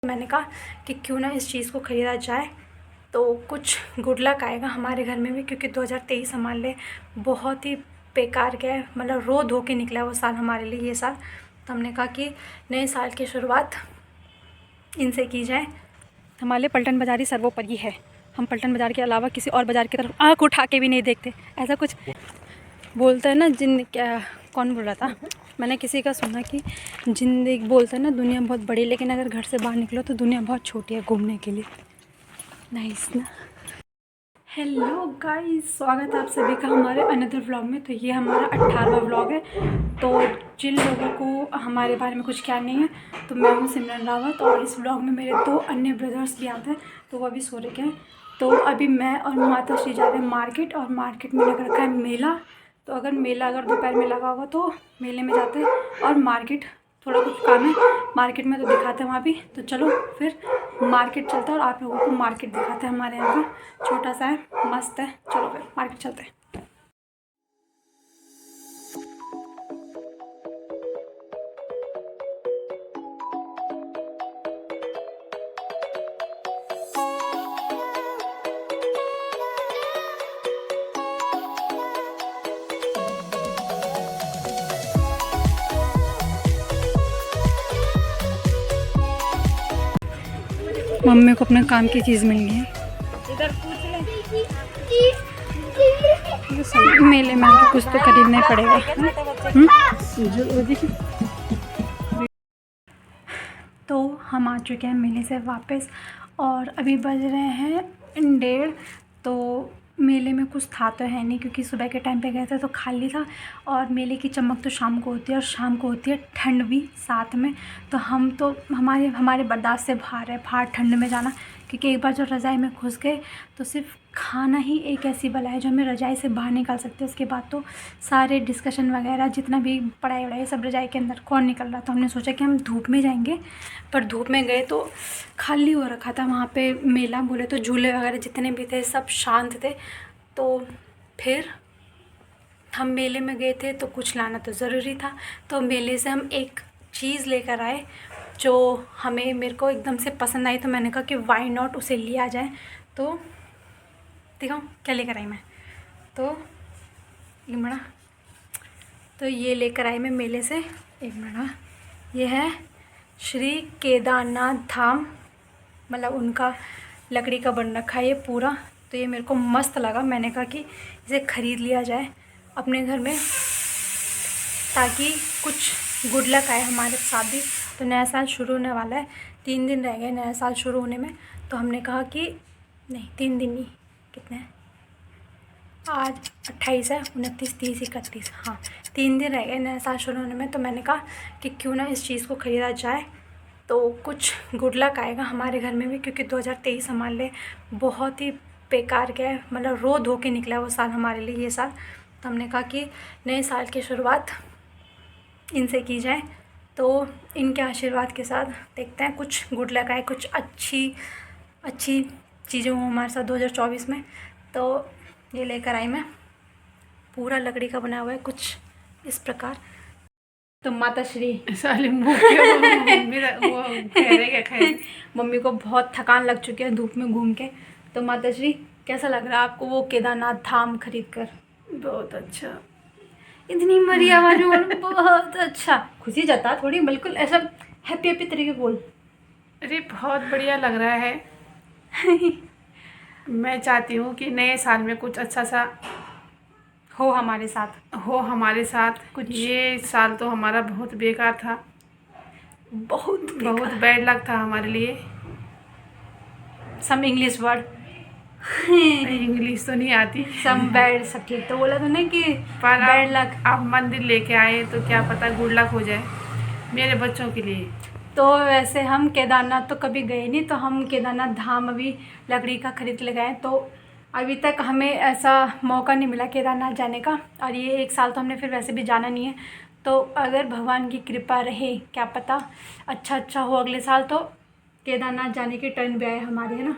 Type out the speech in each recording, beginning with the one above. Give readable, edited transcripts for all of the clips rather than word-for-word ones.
मैंने कहा कि क्यों ना इस चीज़ को ख़रीदा जाए तो कुछ गुड लक आएगा हमारे घर में भी, क्योंकि 2023 हमारे लिए बहुत ही बेकार गया है, मतलब रो धो के निकला है वो साल हमारे लिए ये साल। तो हमने कहा कि नए साल की शुरुआत इनसे की जाए। हमारे लिए पलटन बाज़ारी सर्वोपरि है। हम पलटन बाज़ार के अलावा किसी और बाज़ार की तरफ आँख उठा के भी नहीं देखते। ऐसा कुछ बोलते हैं ना, क्या कौन बोल रहा था, मैंने किसी का सुना कि जिंदगी बोलते हैं ना दुनिया बहुत बड़ी, लेकिन अगर घर से बाहर निकलो तो दुनिया बहुत छोटी है घूमने के लिए। नाइस ना। हेलो गाइस, स्वागत है आप सभी का हमारे अनदर व्लॉग में। तो ये हमारा 18वां व्लॉग है। तो जिन लोगों को हमारे बारे में कुछ क्या नहीं है, तो मैं हूँ सिमरन रावत और इस व्लॉग में मेरे 2 अन्य ब्रदर्स भी आते हैं, तो वो अभी सो रखे हैं। तो अभी मैं और माता श्री जा रहे हैं मार्केट, और मार्केट में लग रखा है मेला। तो अगर दोपहर में लगा होगा तो मेले में जाते हैं, और मार्केट थोड़ा कुछ काम है मार्केट में तो दिखाते हैं वहाँ भी। तो चलो फिर मार्केट चलते हैं और आप लोगों को मार्केट दिखाते हैं। हमारे यहाँ का छोटा सा है, मस्त है। चलो फिर मार्केट चलते हैं। मम्मी को अपने काम की चीज़ मिल गई है। इधर पूछ ले, मेले में आके कुछ तो खरीदना ही पड़ेगा। तो हम आ चुके हैं मेले से वापस, और अभी बज रहे हैं 1:30। तो मेले में कुछ था तो है नहीं, क्योंकि सुबह के टाइम पे गए थे तो खाली था। और मेले की चमक तो शाम को होती है, और शाम को होती है ठंड भी साथ में। तो हम तो हमारे बर्दाश्त से बाहर है बाहर ठंड में जाना, क्योंकि एक बार जो रज़ाई में घुस गए तो सिर्फ खाना ही एक ऐसी बला है जो हमें रज़ाई से बाहर निकाल सकते हैं। उसके बाद तो सारे डिस्कशन वगैरह जितना भी पढ़ाई वढ़ाई सब रज़ाई के अंदर कौन निकल रहा। तो हमने सोचा कि हम धूप में जाएंगे, पर धूप में गए तो खाली हो रखा था वहाँ पे मेला। बोले तो झूले वगैरह जितने भी थे सब शांत थे। तो फिर हम मेले में गए थे तो कुछ लाना तो ज़रूरी था। तो मेले से हम एक चीज़ लेकर आए जो मेरे को एकदम से पसंद आई। तो मैंने कहा कि वाई नॉट उसे लिया जाए। तो देखो क्या लेकर आई मैं। तो एक मिनट, तो ये लेकर आई मैं मेले से, एक मिनट। ये है श्री केदारनाथ धाम, मतलब उनका लकड़ी का बन रखा है ये पूरा। तो ये मेरे को मस्त लगा। मैंने कहा कि इसे ख़रीद लिया जाए अपने घर में, ताकि कुछ गुड लक आए हमारे साथ भी। तो नया साल शुरू होने वाला है, 3 दिन रह गए नया साल शुरू होने में। तो हमने कहा कि नहीं, 3 दिन नहीं, कितने हैं आज, 28 है, 29, 30, 31, हाँ 3 दिन रह गए नया साल शुरू होने में। तो मैंने कहा कि क्यों ना इस चीज़ को ख़रीदा जाए तो कुछ गुड लक आएगा हमारे घर में भी, क्योंकि 2023 हमारे लिए बहुत ही बेकार गया है, मतलब रो धो के निकला है वो साल हमारे लिए ये साल। तो हमने कहा कि नए साल की शुरुआत इनसे की जाए। तो इनके आशीर्वाद के साथ देखते हैं कुछ गुड लक आए, कुछ अच्छी चीज़ें हों हमारे साथ 2024 में। तो ये लेकर आई मैं, पूरा लकड़ी का बना हुआ है कुछ इस प्रकार। तो माता श्री मम्मी को बहुत थकान लग चुकी है धूप में घूम के। तो माता श्री कैसा लग रहा है आपको वो केदारनाथ धाम खरीद कर? बहुत अच्छा, इतनी मरी आवाज में बहुत अच्छा, खुशी जता थोड़ी, बिल्कुल ऐसा हैप्पी हैप्पी तरीके बोल। अरे बहुत बढ़िया लग रहा है। मैं चाहती हूँ कि नए साल में कुछ अच्छा सा हो हमारे साथ कुछ। ये साल तो हमारा बहुत बेकार था, बहुत बैड लक था हमारे लिए। सम इंग्लिश वर्ड इंग्लिश तो नहीं आती, सम बैड, सब ठीक तो बोला तूने कि पर बैड लक। आप मंदिर लेके आए तो क्या पता गुड लक हो जाए मेरे बच्चों के लिए। तो वैसे हम केदारनाथ तो कभी गए नहीं, तो हम केदारनाथ धाम अभी लकड़ी का खरीद ले गए। तो अभी तक हमें ऐसा मौका नहीं मिला केदारनाथ जाने का, और ये 1 साल तो हमने फिर वैसे भी जाना नहीं है। तो अगर भगवान की कृपा रहे, क्या पता अच्छा हो अगले साल, तो केदारनाथ जाने की टर्न भी आए हमारे, है ना।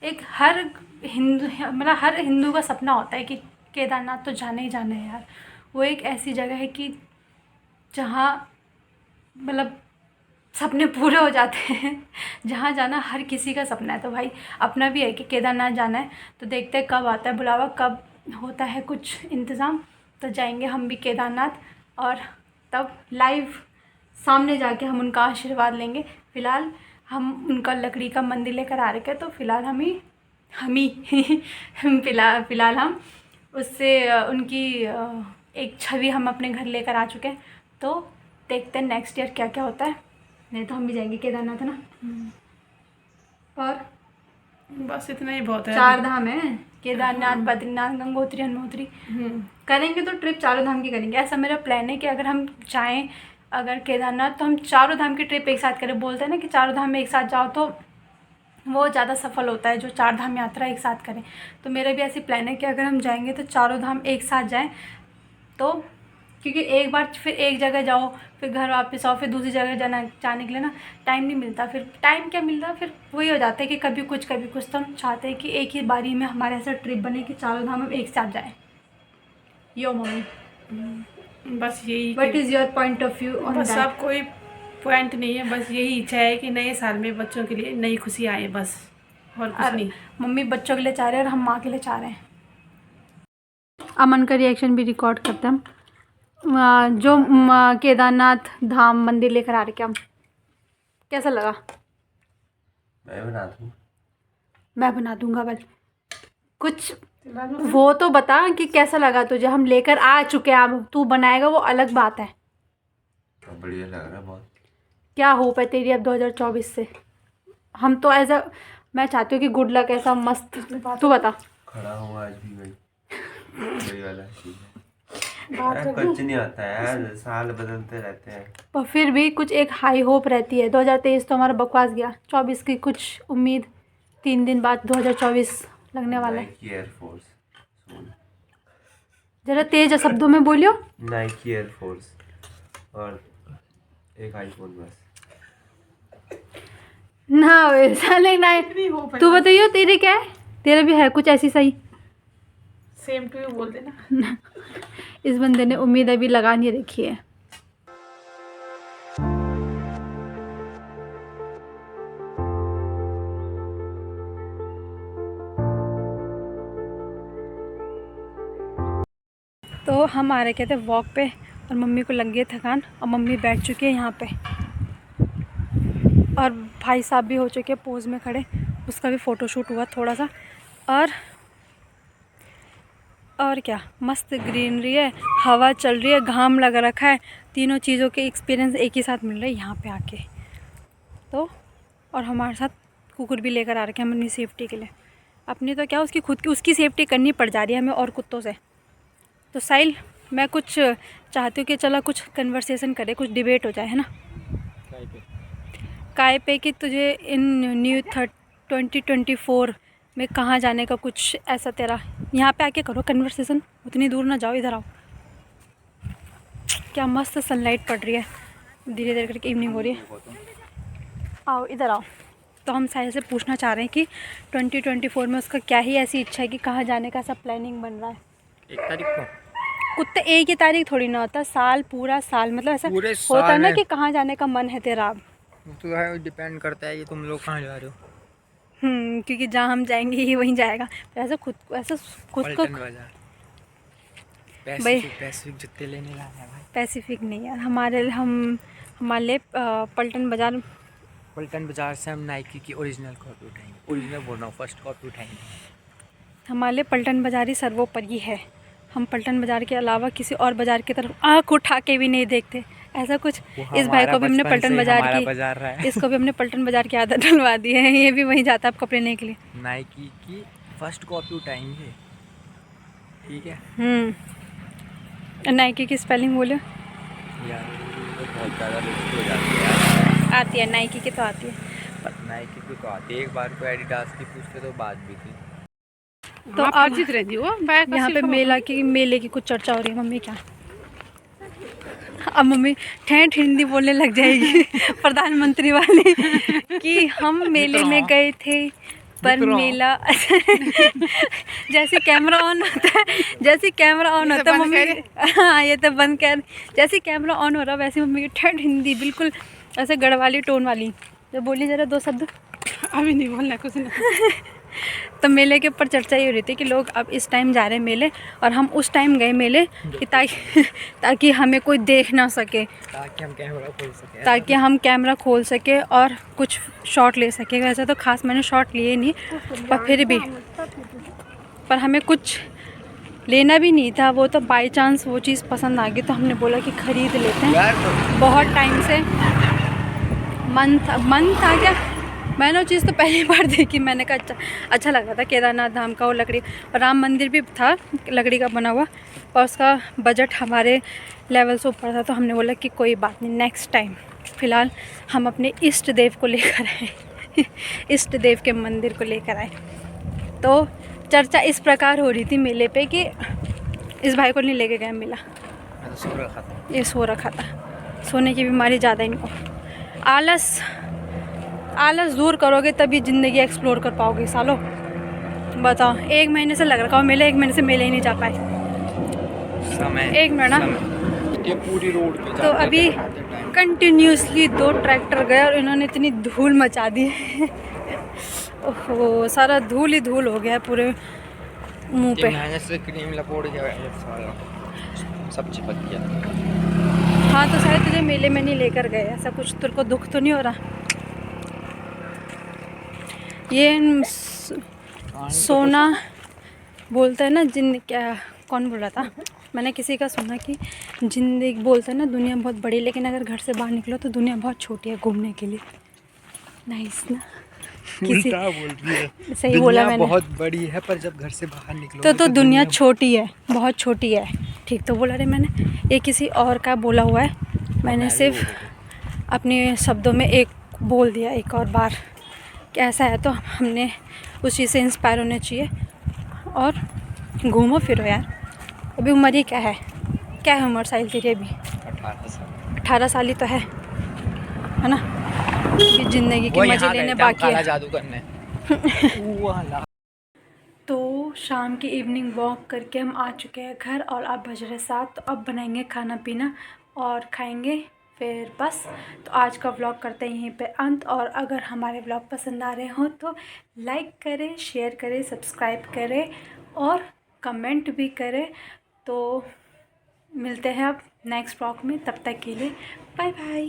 एक हर हिंदू का सपना होता है कि केदारनाथ तो जाना ही जाना है यार। वो एक ऐसी जगह है कि जहाँ मतलब सपने पूरे हो जाते हैं। जहाँ जाना हर किसी का सपना है, तो भाई अपना भी है कि केदारनाथ जाना है। तो देखते हैं कब आता है बुलावा, कब होता है कुछ इंतज़ाम, तो जाएंगे हम भी केदारनाथ, और तब लाइव सामने जाके हम उनका आशीर्वाद लेंगे। फ़िलहाल हम उनका लकड़ी का मंदिर लेकर आ रखे हैं, तो फ़िलहाल हम ही फ़िलहाल हम उससे उनकी एक छवि हम अपने घर लेकर आ चुके हैं। तो देखते हैं नेक्स्ट ईयर क्या क्या होता है। नहीं तो हम भी जाएंगे केदारनाथ, है ना। और बस इतना ही बहुत है। 4 धाम है, केदारनाथ, बद्रीनाथ, गंगोत्री, यमुनोत्री। करेंगे तो ट्रिप चारों धाम की करेंगे। ऐसा मेरा प्लान है कि अगर हम जाएं अगर केदारनाथ, तो हम चारों धाम की ट्रिप एक साथ करें। बोलते हैं ना कि चारों धाम में एक साथ जाओ तो वो ज़्यादा सफल होता है, जो 4 धाम यात्रा एक साथ करें। तो मेरा भी ऐसी प्लान है कि अगर हम जाएंगे तो चारों धाम एक साथ जाएं। तो क्योंकि एक बार फिर एक जगह जाओ, फिर घर वापस आओ, फिर दूसरी जगह जाने के लिए ना टाइम नहीं मिलता। फिर टाइम क्या मिलता, फिर वही हो जाता है कि कभी कुछ कभी कुछ। तो हम चाहते हैं कि एक ही बारी में हमारे ऐसा ट्रिप बने कि चारों धाम हम एक साथ जाएं। यो मम्मी, बस यही। What is your point of view on बस दैट? अब कोई पॉइंट नहीं है, बस यही इच्छा है कि नए साल में बच्चों के लिए नई खुशी आए, बस और कुछ नहीं। मम्मी बच्चों के लिए चाह रहे हैं और हम माँ के लिए चाह रहे हैं। अमन का रिएक्शन भी रिकॉर्ड करते हैं हम। जो केदारनाथ धाम मंदिर लेकर आ रहे क्या हम, कैसा लगा? मैं बना दूंगा बल कुछ। वो तो बता कि कैसा लगा तुझे, हम लेकर आ चुके हैं, अब तू बनाएगा वो अलग बात है। बढ़िया लग रहा है बहुत। क्या क्या होप है तेरी अब 2024 से? हम तो ऐसा, मैं चाहती हूँ कि गुड लक ऐसा मस्त। तू बता। खड़ा हूँ आज भी मैं, वही वाला चीज़ है। कुछ नहीं होता है यार, साल बदलते रहते हैं, पर फिर भी कुछ एक हाई होप रहती है। 2023 तो हमारा बकवास गया, 24 की कुछ उम्मीद। 3 दिन बाद 2024 लगने वाला है। नाइकी एयरफोर्स, जरा तेज शब्दों में बोलियो। नाइकी एयरफोर्स और एक आईफोन बस। ना वैसा नहीं, तू बताइयो तेरे क्या है? तेरा भी है कुछ ऐसी सही? सेम टू यू बोल देना। इस बंदे ने उम्मीद अभी लगा नहीं रखी है। तो हम आ रखे थे वॉक पे, और मम्मी को लग गई थकान, और मम्मी बैठ चुकी है यहाँ पे, और भाई साहब भी हो चुके हैं पोज में खड़े। उसका भी फ़ोटोशूट हुआ थोड़ा सा। और क्या मस्त ग्रीनरी है, हवा चल रही है, घाम लगा रखा है। तीनों चीज़ों के एक्सपीरियंस एक ही साथ मिल रहे हैं यहाँ पे आके। तो और हमारे साथ कुकुर भी लेकर आ रखे हैं हम अपनी सेफ्टी के लिए। अपनी तो क्या, उसकी खुद की उसकी सेफ्टी करनी पड़ जा रही है हमें और कुत्तों से। तो साहिल, मैं कुछ चाहती हूँ कि चला कुछ कन्वर्सेशन करें, कुछ डिबेट हो जाए, है ना। काय पे कि तुझे इन न्यू 2024 में कहाँ जाने का कुछ ऐसा तेरा, यहाँ पे आके करो कन्वर्सेशन, उतनी दूर ना जाओ, इधर आओ। क्या मस्त सनलाइट पड़ रही है, धीरे धीरे करके इवनिंग हो रही है। आओ इधर आओ। तो हम साहिल से पूछना चाह रहे हैं कि 2024 में उसका क्या ही ऐसी इच्छा है कि कहाँ जाने का ऐसा प्लानिंग बन रहा है। 1 तारीख को कुत्ते एक ही तारीख थोड़ी ना होता, साल पूरा साल, मतलब ऐसा होता है ना कि कहाँ जाने का मन है तेरा अब। तो है, डिपेंड करता है कि तुम लोग कहाँ जा रहे हो। क्योंकि जहाँ हम जाएंगे ही वहीं जाएगा। तो ऐसा खुद को पैसिफिक जुत्ते लेने लाए हैं भाई। पैसिफिक नहीं यार, हमारे लिए पल्टन बाज़ार से हम नाइकी की ओरिजिनल कॉपी उठाएंगे। ओरिजिनल बोल रहा हूँ, फर्स्ट कॉपी उठाएंगे। हमारे लिए पल्टन बाज़ार ही सर्वोपरि है। हम पल्टन बाज़ार के अलावा किसी और बाज़ार की तरफ आँख उठा के भी नहीं देखते। ऐसा कुछ इस भाई को भी हमने पल्टन बाज़ार इसको भी हमने पल्टन बाज़ार की आदत डलवा दी है। ये भी वहीं जाता है अब कपड़े लेने के लिए। नाइकी की फर्स्ट कॉपी उठाएंगे, ठीक है। नाइकी की स्पेलिंग बोलो यार, तो बहुत ज़्यादा मुश्किल हो जाती है। आती है नाइकी की, तो आती है। नाइकी की तो आती है, एक बार को एडिडास की पूछते तो बात भी थी। तो आप यहाँ पे मेले की कुछ चर्चा हो रही है। मम्मी क्या, अब मम्मी ठेठ हिंदी बोलने लग जाएगी प्रधानमंत्री वाली कि हम मेले में गए थे पर मेला जैसे कैमरा ऑन होता है मम्मी, हाँ ये तो बंद कर, जैसे कैमरा ऑन हो रहा वैसे मम्मी की ठेठ हिंदी बिल्कुल ऐसे गढ़ वाली टोन वाली। तो बोली ज़रा 2 शब्द। अभी नहीं बोलना कुछ नहीं। तो मेले के ऊपर चर्चा ये हो रही थी कि लोग अब इस टाइम जा रहे हैं मेले, और हम उस टाइम गए मेले कि ताकि हमें कोई देख ना सके, ताकि हम कैमरा खोल सके और कुछ शॉट ले सके। वैसे तो खास मैंने शॉट लिए नहीं, पर फिर भी पर हमें कुछ लेना भी नहीं था। वो तो बाय चांस वो चीज़ पसंद आ गई तो हमने बोला कि ख़रीद लेते हैं। बहुत टाइम से मन था क्या, मैंने वो चीज़ तो पहली बार देखी। मैंने कहा अच्छा लगा था केदारनाथ धाम का वो लकड़ी, और राम मंदिर भी था लकड़ी का बना हुआ, और उसका बजट हमारे लेवल से ऊपर था। तो हमने बोला कि कोई बात नहीं, नेक्स्ट टाइम। फ़िलहाल हम अपने इष्ट देव को लेकर आए इष्ट देव के मंदिर को लेकर आए। तो चर्चा इस प्रकार हो रही थी मेले पे कि इस भाई को नहीं लेके गए मेला, ये सो रखा था। सोने की बीमारी ज़्यादा इनको। आलस दूर करोगे तभी ज़िंदगी एक्सप्लोर कर पाओगे सालों। बताओ, 1 महीने से लग रखा हो मेले, 1 महीने से मेले ही नहीं जा पाए। एक मिनट ना, ये पूरी रोड पे तो अभी कंटिन्यूसली 2 ट्रैक्टर गए और इन्होंने इतनी धूल मचा दी है ओहो, सारा धूल ही धूल हो गया है पूरे मुंह पे। से क्रीम लपोड़ गया सब चिपक गया। हाँ, तो शायद तुझे मेले में नहीं लेकर गए, ऐसा कुछ तेरे को दुख तो नहीं हो रहा? ये सोना बोलता है ना, क्या कौन बोल रहा था, मैंने किसी का सुना कि जिंदगी बोलता है ना दुनिया बहुत बड़ी, लेकिन अगर घर से बाहर निकलो तो दुनिया बहुत छोटी है घूमने के लिए। नाइस ना, उल्टा बोल रही है। सही बोला मैंने। बहुत बड़ी है पर जब घर से बाहर निकलो तो दुनिया छोटी है, बहुत छोटी है। ठीक तो बोला रे मैंने, ये किसी और का बोला हुआ है, मैंने सिर्फ अपने शब्दों में एक बोल दिया एक और बार। कैसा है तो हमने उस चीज़ से इंस्पायर होने चाहिए और घूमो फिरो यार। अभी उम्र ही क्या है उम्र साहिल तेरी? अभी 18 साल ही तो है ना? अभी ज़िंदगी के मज़े लेने बाकी है। जादू करने तो शाम की इवनिंग वॉक करके हम आ चुके हैं घर, और अब बज रहे 7। तो अब बनाएंगे खाना पीना और खाएंगे फिर बस। तो आज का व्लॉग करते हैं यहीं पे अंत, और अगर हमारे व्लॉग पसंद आ रहे हो तो लाइक करें, शेयर करें, सब्सक्राइब करें और कमेंट भी करें। तो मिलते हैं अब नेक्स्ट व्लॉग में, तब तक के लिए बाय बाय।